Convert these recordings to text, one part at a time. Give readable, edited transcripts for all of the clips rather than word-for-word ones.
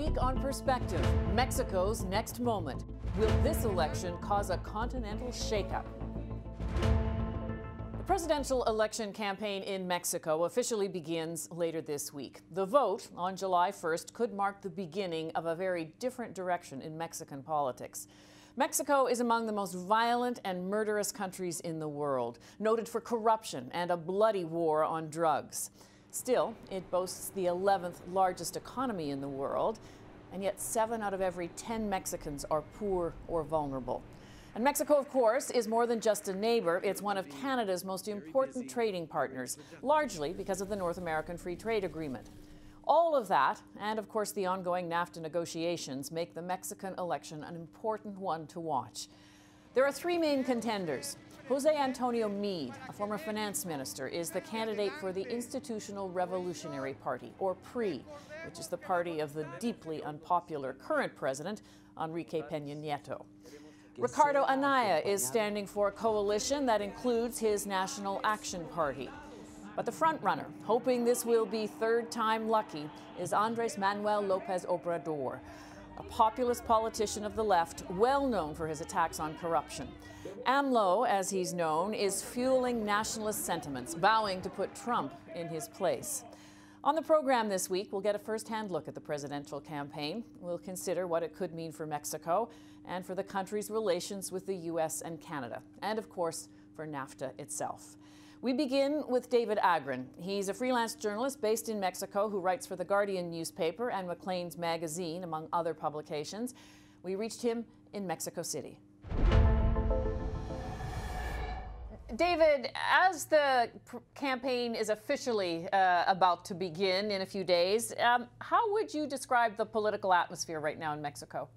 week on Perspective, Mexico's next moment. Will this election cause a continental shakeup? The presidential election campaign in Mexico officially begins later this week. The vote on July 1st could mark the beginning of a very different direction in Mexican politics. Mexico is among the most violent and murderous countries in the world, noted for corruption and a bloody war on drugs. Still, it boasts the 11th largest economy in the world, and yet 7 out of every 10 Mexicans are poor or vulnerable. And Mexico, of course, is more than just a neighbor. It's one of Canada's most important trading partners, largely because of the North American Free Trade Agreement. All of that, and of course the ongoing Nafta negotiations, make the Mexican election an important one to watch. There are 3 main contenders. Jose Antonio Meade, a former finance minister, is the candidate for the Institutional Revolutionary Party, or PRI, which is the party of the deeply unpopular current president, Enrique Peña Nieto. Ricardo Anaya is standing for a coalition that includes his National Action Party. But the frontrunner, hoping this will be third time lucky, is Andrés Manuel López Obrador, a populist politician of the left, well known for his attacks on corruption. AMLO, as he's known, is fueling nationalist sentiments, vowing to put Trump in his place. On the program this week, we'll get a first-hand look at the presidential campaign. We'll consider what it could mean for Mexico and for the country's relations with the U.S. and Canada, and of course, for Nafta itself. We begin with David Agren. He's a freelance journalist based in Mexico who writes for The Guardian newspaper and Maclean's magazine, among other publications. We reached him in Mexico City. David, as the campaign is officially about to begin in a few days, how would you describe the political atmosphere right now in Mexico?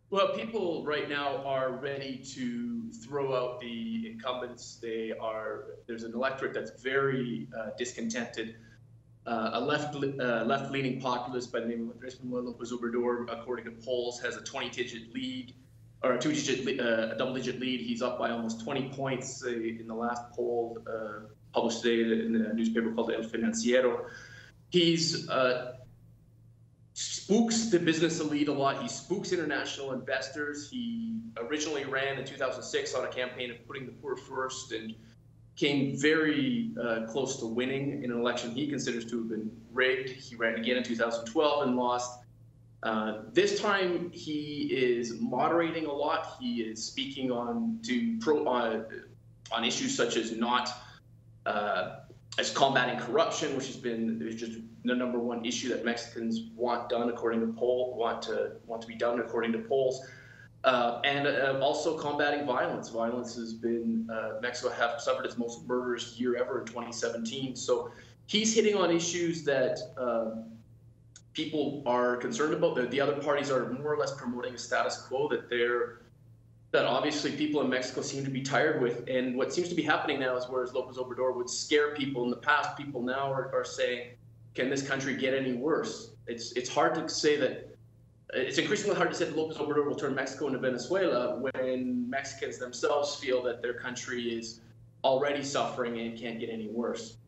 Well, people right now are ready to throw out the incumbents. There's an electorate that's very discontented. A left-leaning populist by the name of Andrés Manuel López Obrador, according to polls, has a 20-digit lead, or a double-digit lead. He's up by almost 20 points in the last poll published today in a newspaper called El Financiero. He's spooks the business elite a lot. He spooks international investors. He originally ran in 2006 on a campaign of putting the poor first and came very close to winning in an election he considers to have been rigged. He ran again in 2012 and lost. This time he is moderating a lot. He is speaking on issues such as as combating corruption, which has been just the #1 issue that Mexicans want done according to want to be done according to polls, and also combating violence. Violence has been Mexico have suffered its most murderous year ever in 2017. So he's hitting on issues that people are concerned about. The other parties are more or less promoting a status quo that obviously people in Mexico seem to be tired with. And what seems to be happening now is, whereas López Obrador would scare people in the past, people now are saying, can this country get any worse? It's hard to say that, it's increasingly hard to say that López Obrador will turn Mexico into Venezuela when Mexicans themselves feel that their country is already suffering and can't get any worse.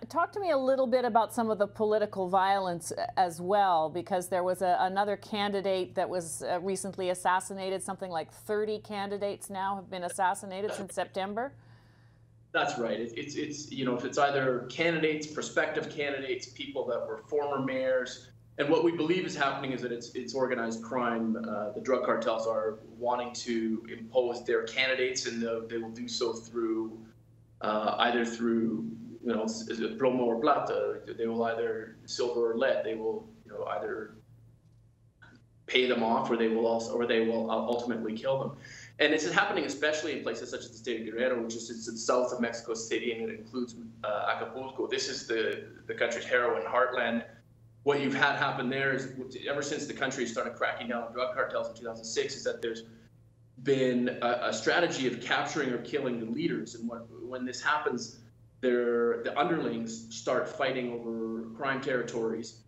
Talk to me a little bit about some of the political violence as well, because there was another candidate that was recently assassinated. Something like 30 candidates now have been assassinated since September. That's right. It's either candidates, prospective candidates, people that were former mayors. And what we believe is happening is that it's organized crime. The drug cartels are wanting to impose their candidates, and they will do so through either through plomo or plata. They will either silver or lead. They will either pay them off, or they will ultimately kill them. And this is happening especially in places such as the state of Guerrero, which is south of Mexico City, and it includes Acapulco. This is the country's heroin heartland. What you've had happen there is, ever since the country started cracking down on drug cartels in 2006, is that there's been a strategy of capturing or killing the leaders. And when this happens, the underlings start fighting over crime territories,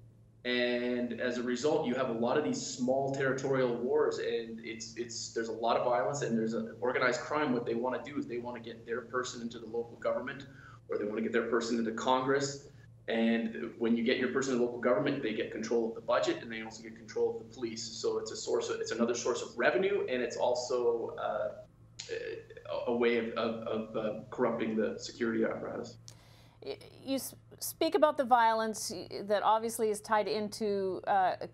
and as a result, you have a lot of these small territorial wars, and there's a lot of violence, and there's an organized crime. What they want to do is they want to get their person into the local government, or they want to get their person into Congress, And when you get your person in local government, they get control of the budget, and they also get control of the police. So it's another source of revenue, and it's also a way of corrupting the security apparatus. You speak about the violence that obviously is tied into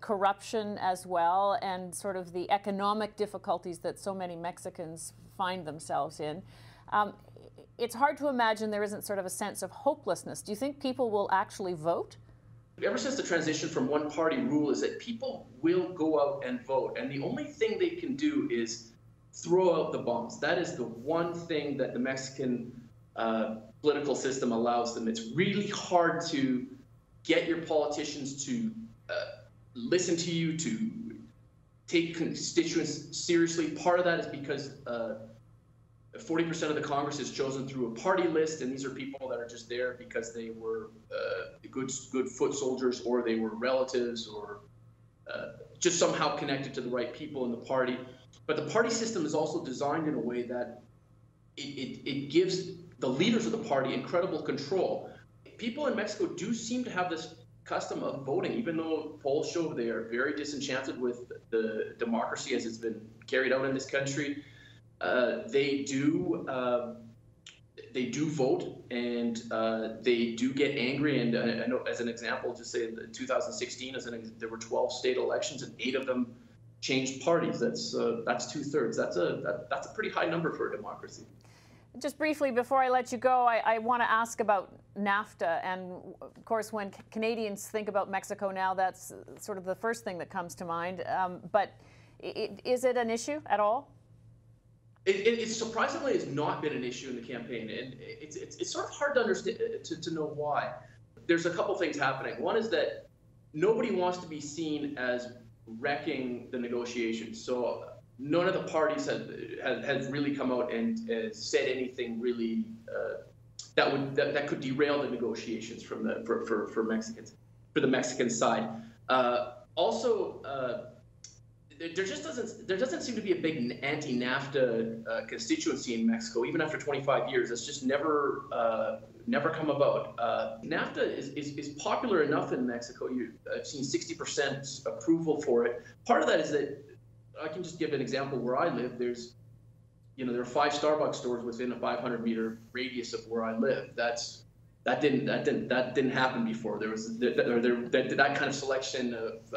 corruption as well, and sort of the economic difficulties that so many Mexicans find themselves in. It's hard to imagine there isn't sort of a sense of hopelessness. Do you think people will actually vote? Ever since the transition from one-party rule is that people will go out and vote, and the only thing they can do is throw out the bombs. That is the one thing that the Mexican political system allows them. It's really hard to get your politicians to listen to you, to take constituents seriously. Part of that is because 40% of the Congress is chosen through a party list, and these are people that are just there because they were good foot soldiers, or they were relatives, or just somehow connected to the right people in the party. But the party system is also designed in a way that it gives the leaders of the party incredible control. People in Mexico do seem to have this custom of voting, even though polls show they are very disenchanted with the democracy as it's been carried out in this country. They do vote, and they do get angry. And I know, as an example, just say in 2016, there were 12 state elections, and 8 of them changed parties. That's 2/3. That's a pretty high number for a democracy. Just briefly, before I let you go, I want to ask about Nafta. And of course, when Canadians think about Mexico now, that's sort of the first thing that comes to mind. But is it an issue at all? It surprisingly has not been an issue in the campaign, and it's sort of hard to understand, to know why. There's a couple things happening. One is that nobody wants to be seen as wrecking the negotiations. So none of the parties has really come out and said anything really that could derail the negotiations for Mexicans, for the Mexican side. There doesn't seem to be a big anti-NAFTA constituency in Mexico, even after 25 years. It's just never come about. NAFTA is popular enough in Mexico. I've seen 60% approval for it. Part of that is that, I can just give an example where I live. There are 5 Starbucks stores within a 500-meter radius of where I live. That didn't happen before. There was that kind of selection of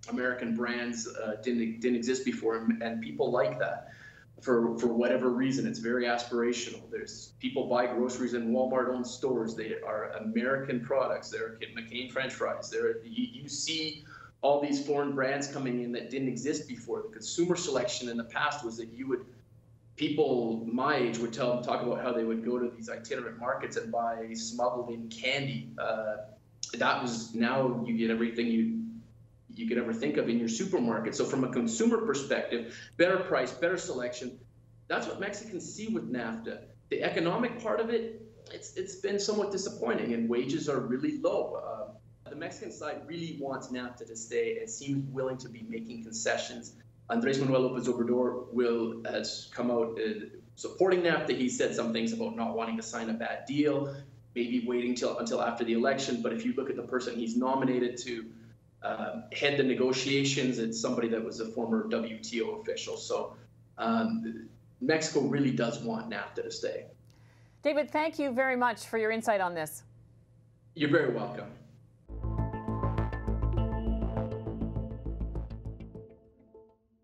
American brands didn't exist before, and people like that for whatever reason. It's very aspirational. There's people buy groceries in Walmart-owned stores. They are American products. They're McCain French fries. You see all these foreign brands coming in that didn't exist before. The consumer selection in the past was that people my age would talk about how they would go to these itinerant markets and buy smuggled in candy. Now you get everything you could ever think of in your supermarket. So from a consumer perspective, better price, better selection. That's what Mexicans see with NAFTA. The economic part of it, it's been somewhat disappointing, and wages are really low. The Mexican side really wants NAFTA to stay and seems willing to be making concessions. Andrés Manuel López Obrador has come out supporting NAFTA. He said some things about not wanting to sign a bad deal, maybe waiting until after the election. But if you look at the person he's nominated to head the negotiations, it's somebody that was a former WTO official. So Mexico really does want NAFTA to stay. David, thank you very much for your insight on this. You're very welcome.